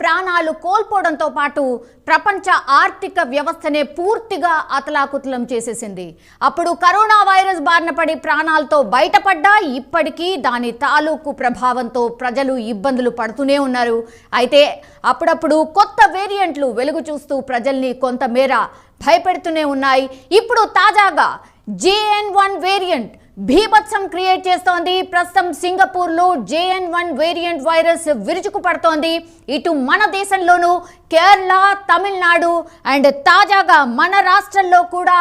ప్రాణాలు కోల్పోవడంతో పాటు ప్రపంచ ఆర్థిక వ్యవస్థనే పూర్తిగా అతలాకుతలం చేసేసింది. అప్పుడు కరోనా వైరస్ బారిన పడి ప్రాణాలతో బయటపడ్డా ఇప్పటికీ దాని తాలూకు ప్రభావంతో ప్రజలు ఇబ్బందులు పడుతూనే ఉన్నారు. అయితే అప్పుడప్పుడు కొత్త వేరియంట్లు వెలుగు చూస్తూ ప్రజల్ని కొంతమేర భయపెడుతూనే ఉన్నాయి. ఇప్పుడు తాజాగా JN1 వేరియంట్ భీభత్సం క్రియేట్ చేస్తోంది. ప్రస్తుతం సింగపూర్లో JN1 వేరియంట్ వైరస్ విరుచుకు పడుతోంది. ఇటు మన దేశంలోనూ కేరళ, తమిళనాడు అండ్ తాజాగా మన రాష్ట్రంలో కూడా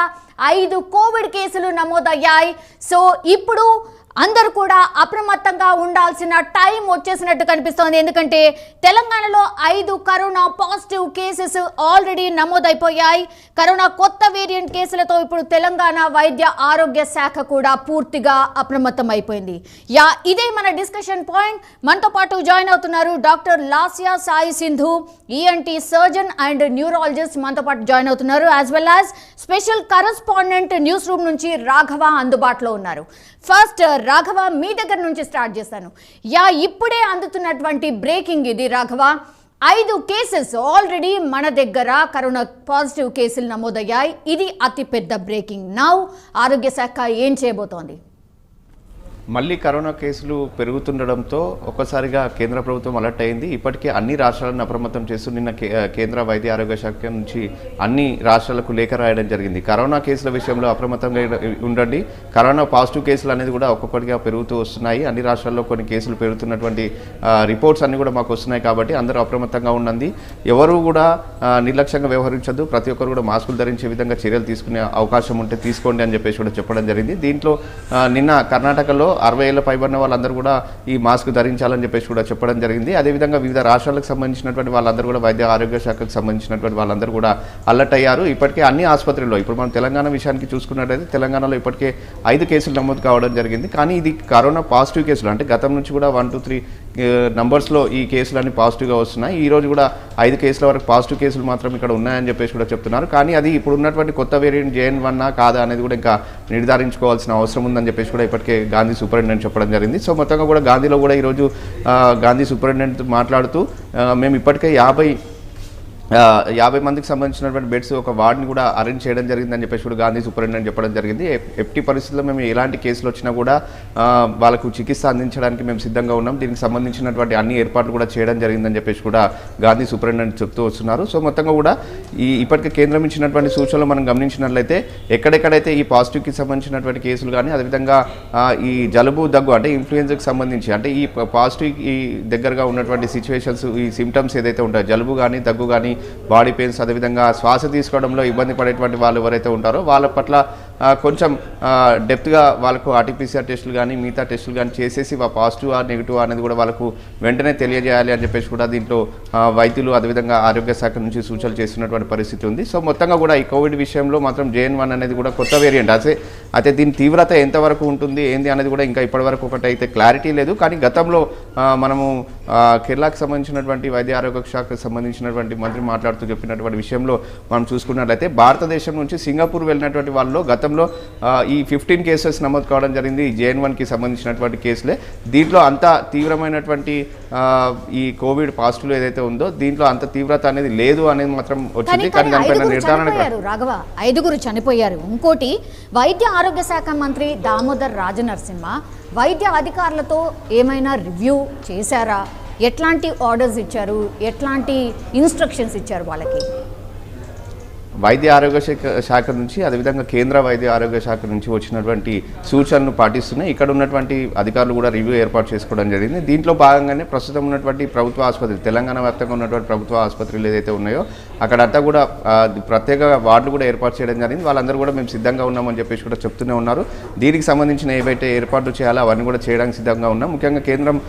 5 కోవిడ్ కేసులు నమోదయ్యాయి. సో ఇప్పుడు అందరూ కూడా అప్రమత్తంగా ఉండాల్సిన టైం వచ్చేసినట్టు కనిపిస్తోంది. ఎందుకంటే తెలంగాణలో 5 కరోనా పాజిటివ్ కేసెస్ ఆల్రెడీ నమోదైపోయాయి. కరోనా కొత్త వేరియంట్ కేసులతో ఇప్పుడు తెలంగాణ వైద్య ఆరోగ్య శాఖ కూడా పూర్తిగా అప్రమత్తం అయిపోయింది. ఇదే మన డిస్కషన్ పాయింట్. మనతో పాటు జాయిన్ అవుతున్నారు doctor Lasya Sai Sindhu, ENT surgeon and neurologist మనతో పాటు జాయిన్ అవుతున్నారు. As well as special correspondent news room నుంచి రాఘవ అందుబాటులో ఉన్నారు. ఫస్ట్ రాఘవ, మీ దగ్గర నుంచి స్టార్ట్ చేస్తాను. ఇప్పుడే అందుతున్నటువంటి బ్రేకింగ్ ఇది రాఘవ. 5 కేసెస్ ఆల్రెడీ మన దగ్గర కరోనా పాజిటివ్ కేసులు నమోదయ్యాయి. ఇది అతి పెద్ద బ్రేకింగ్. నౌ ఆరోగ్య శాఖ ఏం చేయబోతోంది? మళ్ళీ కరోనా కేసులు పెరుగుతుండడంతో ఒక్కసారిగా కేంద్ర ప్రభుత్వం అలర్ట్ అయింది. ఇప్పటికే అన్ని రాష్ట్రాలను అప్రమత్తం చేస్తూ నిన్న కేంద్ర వైద్య ఆరోగ్య శాఖ నుంచి అన్ని రాష్ట్రాలకు లేఖ రాయడం జరిగింది. కరోనా కేసుల విషయంలో అప్రమత్తంగా ఉండండి. కరోనా పాజిటివ్ కేసులు అనేది కూడా ఒక్కొక్కటిగా పెరుగుతూ వస్తున్నాయి. అన్ని రాష్ట్రాల్లో కొన్ని కేసులు పెరుగుతున్నటువంటి రిపోర్ట్స్ అన్ని కూడా మాకు వస్తున్నాయి. కాబట్టి అందరూ అప్రమత్తంగా ఉండండి. ఎవరు కూడా నిర్లక్ష్యంగా వ్యవహరించద్దు. ప్రతి ఒక్కరు కూడా మాస్కులు ధరించే విధంగా చర్యలు తీసుకునే అవకాశం ఉంటే తీసుకోండి అని చెప్పేసి కూడా చెప్పడం జరిగింది. దీంట్లో నిన్న కర్ణాటకలో 60 ఏళ్ల పైబడిన వాళ్ళందరూ కూడా ఈ మాస్క్ ధరించాలని చెప్పేసి కూడా చెప్పడం జరిగింది. అదేవిధంగా వివిధ రాష్ట్రాలకు సంబంధించినటువంటి వాళ్ళందరూ కూడా వైద్య ఆరోగ్య శాఖకు సంబంధించినటువంటి వాళ్ళందరూ కూడా అలర్ట్ అయ్యారు. ఇప్పటికే అన్ని ఆసుపత్రుల్లో, ఇప్పుడు మనం తెలంగాణ విషయానికి చూసుకున్నట్లయితే తెలంగాణలో ఇప్పటికే 5 కేసులు నమోదు కావడం జరిగింది. కానీ ఇది కరోనా పాజిటివ్ కేసులు, అంటే గతం నుంచి కూడా 1, 2, 3 నంబర్స్లో ఈ కేసులన్నీ పాజిటివ్గా వస్తున్నాయి. ఈ రోజు కూడా 5 కేసుల వరకు పాజిటివ్ కేసులు మాత్రం ఇక్కడ ఉన్నాయని చెప్పేసి కూడా చెప్తున్నారు. కానీ అది ఇప్పుడు ఉన్నటువంటి కొత్త వేరియంట్ JN1 కాదా అనేది కూడా ఇంకా నిర్ధారించుకోవాల్సిన అవసరం ఉందని చెప్పేసి కూడా ఇప్పటికే గాంధీ సూపరింటెండెంట్ చెప్పడం జరిగింది. సో మొత్తంగా కూడా గాంధీలో కూడా ఈరోజు గాంధీ సూపరింటెండెంట్ మాట్లాడుతూ మేము ఇప్పటికే 50 మందికి సంబంధించినటువంటి బెడ్స్ ఒక వార్డుని కూడా అరేంజ్ చేయడం జరిగిందని చెప్పేసి కూడా గాంధీ సూపరింటెండెంట్ చెప్పడం జరిగింది. ఎట్టి పరిస్థితుల్లో మేము ఎలాంటి కేసులు వచ్చినా కూడా వాళ్ళకు చికిత్స అందించడానికి మేము సిద్ధంగా ఉన్నాం. దీనికి సంబంధించినటువంటి అన్ని ఏర్పాట్లు కూడా చేయడం జరిగిందని చెప్పేసి కూడా గాంధీ సూపరింటెండెంట్ చెప్తూ వస్తున్నారు. సో మొత్తంగా కూడా ఇప్పటికే కేంద్రం ఇచ్చినటువంటి సూచనలు మనం గమనించినట్లయితే ఎక్కడెక్కడైతే ఈ పాజిటివ్కి సంబంధించినటువంటి కేసులు కానీ, అదేవిధంగా ఈ జలుబు, దగ్గు అంటే ఇన్ఫ్లుయెన్జాకి సంబంధించి, అంటే ఈ పాజిటివ్ ఈ దగ్గరగా ఉన్నటువంటి సిచ్యువేషన్స్, ఈ సిమ్టమ్స్ ఏదైతే ఉంటాయో జలుబు కానీ, దగ్గు కానీ, బాడీ పెయిన్స్, అదేవిధంగా శ్వాస తీసుకోవడంలో ఇబ్బంది పడేటువంటి వాళ్ళు ఎవరైతే ఉంటారో వాళ్ళ పట్ల కొంచెం డెప్త్గా వాళ్ళకు RT-PCR టెస్టులు కానీ మిగతా టెస్టులు కానీ చేసేసి పాజిటివ్ నెగిటివ్ అనేది కూడా వాళ్ళకు వెంటనే తెలియజేయాలి అని చెప్పేసి కూడా దీంట్లో వైద్యులు అదేవిధంగా ఆరోగ్య శాఖ నుంచి సూచనలు చేస్తున్నటువంటి పరిస్థితి ఉంది. సో మొత్తంగా కూడా ఈ కోవిడ్ విషయంలో మాత్రం JN1 అనేది కూడా కొత్త వేరియంట్. అయితే దీని తీవ్రత ఎంతవరకు ఉంటుంది ఏంది అనేది కూడా ఇంకా ఇప్పటివరకు ఒకటైతే క్లారిటీ లేదు. కానీ గతంలో మనము కేరళకు సంబంధించినటువంటి వైద్య ఆరోగ్య శాఖకు సంబంధించినటువంటి మంత్రి మాట్లాడుతూ చెప్పినటువంటి విషయంలో మనం చూసుకున్నట్లయితే భారతదేశం నుంచి సింగపూర్ వెళ్ళినటువంటి వాళ్ళలో గతంలో ఈ 15 కేసెస్ నమోదు కావడం జరిగింది. JN1కి సంబంధించినటువంటి కేసులే. దీంట్లో అంత తీవ్రమైనటువంటి ఈ కోవిడ్ పాజిటివ్ ఏదైతే ఉందో దీంట్లో అంత తీవ్రత అనేది లేదు అనేది మాత్రం వచ్చింది. కానీ దానిపైన నిర్ధారణ రాఘవ 5 చనిపోయారు. ఇంకోటి వైద్య ఆరోగ్య శాఖ మంత్రి దామోదర్ రాజనరసింహ వైద్య అధికారులతో ఏమైనా రివ్యూ చేశారా? ఎట్లాంటి ఆర్డర్స్ ఇచ్చారు? ఎట్లాంటి ఇన్స్ట్రక్షన్స్ ఇచ్చారు వాళ్ళకి? వైద్య ఆరోగ్య శాఖ నుంచి అదేవిధంగా కేంద్ర వైద్య ఆరోగ్య శాఖ నుంచి వచ్చినటువంటి సూచనలు పాటిస్తున్నాయి. ఇక్కడ ఉన్నటువంటి అధికారులు కూడా రివ్యూ ఏర్పాటు చేసుకోవడం జరిగింది. దీంట్లో భాగంగానే ప్రస్తుతం ఉన్నటువంటి ప్రభుత్వ ఆసుపత్రి, తెలంగాణ వ్యాప్తంగా ఉన్నటువంటి ప్రభుత్వ ఆసుపత్రులు ఏదైతే ఉన్నాయో అక్కడంతా కూడా ప్రత్యేక వార్డులు కూడా ఏర్పాటు చేయడం జరిగింది. వాళ్ళందరూ కూడా మేము సిద్ధంగా ఉన్నామని చెప్పేసి కూడా చెప్తూనే ఉన్నారు. దీనికి సంబంధించిన ఏవైతే ఏర్పాట్లు చేయాలో అవన్నీ కూడా చేయడానికి సిద్ధంగా ఉన్నాం. ముఖ్యంగా కేంద్రం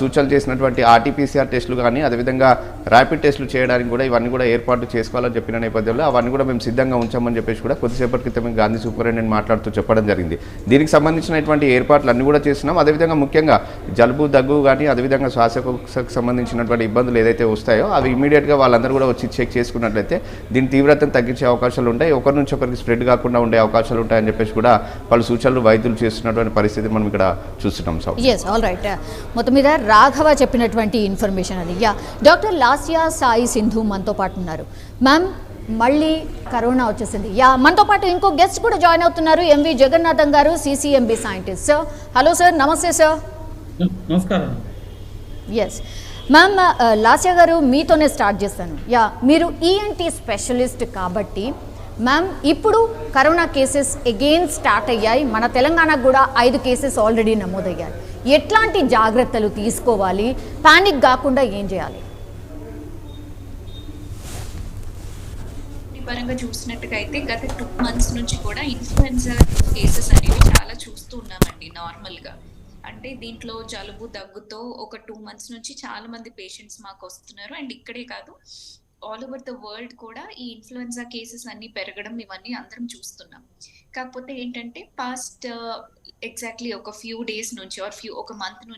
సూచనలు చేసినటువంటి RT-PCR టెస్టులు కానీ అదేవిధంగా ర్యాపిడ్ టెస్టులు చేయడానికి కూడా ఇవన్నీ కూడా ఏర్పాటు చేసుకోవాలని చెప్పిన నేపథ్యంలో అవన్నీ కూడా మేము సిద్ధంగా ఉంచామని చెప్పేసి కూడా కొద్దిసేపటి క్రితమే గాంధీ సూపరింటెండెంట్ మాట్లాడుతూ చెప్పడం జరిగింది. దీనికి సంబంధించినటువంటి ఏర్పాట్లు అన్ని కూడా చేస్తున్నాం. అదేవిధంగా ముఖ్యంగా జలుబు దగ్గు కానీ అదేవిధంగా శ్వాసకోశకు సంబంధించినటువంటి ఇబ్బందులు ఏదైతే వస్తాయో అవి ఇమీడియట్గా వాళ్ళందరూ కూడా వచ్చి చెక్ చేసుకున్నట్లయితే దీని తీవ్రతను తగ్గించే అవకాశాలు ఉంటాయి, ఒకరి నుంచి ఒకరికి స్ప్రెడ్ కాకుండా ఉండే అవకాశాలు ఉంటాయని చెప్పేసి కూడా పలు సూచనలు వైద్యులు చేస్తున్నటువంటి పరిస్థితి మనం ఇక్కడ చూస్తున్నాం. Sir yes, all right. మొత్తం మీద రాఘవ చెప్పినటువంటి ఇన్ఫర్మేషన్ అది. యా, డాక్టర్ లాస్యా సాయి సింధు మనతో పాటు ఉన్నారు. మ్యామ్, మళ్ళీ కరోనా వచ్చేసింది. యా, మనతో పాటు ఇంకో గెస్ట్ కూడా జాయిన్ అవుతున్నారు, ఎంవి జగన్నాథం గారు, CCMB scientist. Sir, hello sir, నమస్తే సార్. నమస్కారం. ఎస్ మ్యామ్, లాస్యా గారు మీతోనే స్టార్ట్ చేస్తాను. యా, మీరు ఈఎన్టీ స్పెషలిస్ట్ కాబట్టి మ్యామ్, ఇప్పుడు కరోనా కేసెస్ అగైన్ స్టార్ట్ అయ్యాయి. మన తెలంగాణకు కూడా 5 కేసెస్ ఆల్రెడీ నమోదయ్యాయి. ఎట్లాంటి జాగ్రత్తలు తీసుకోవాలి, పానిక్ కాకుండా ఏం చేయాలి? పరంగా చూసినట్టుగా అయితే గత 2 months నుంచి కూడా ఇన్ఫ్లుయెన్జా కేసెస్ అనేవి చాలా చూస్తూ ఉన్నామండి. నార్మల్గా అంటే దీంట్లో జలుబు దగ్గుతో ఒక 2 months నుంచి చాలా మంది పేషెంట్స్ మాకు వస్తున్నారు. అండ్ ఇక్కడే కాదు, ఆల్ ఓవర్ ద వరల్డ్ కూడా ఈ ఇన్ఫ్లుయెన్జా కేసెస్ అన్ని పెరగడం ఇవన్నీ అందరం చూస్తున్నాం. కాకపోతే ఏంటంటే పాస్ట్ ఎగ్జాక్ట్లీ ఒక ఫ్యూ డేస్ నుంచి ఒక మంత్ నుంచి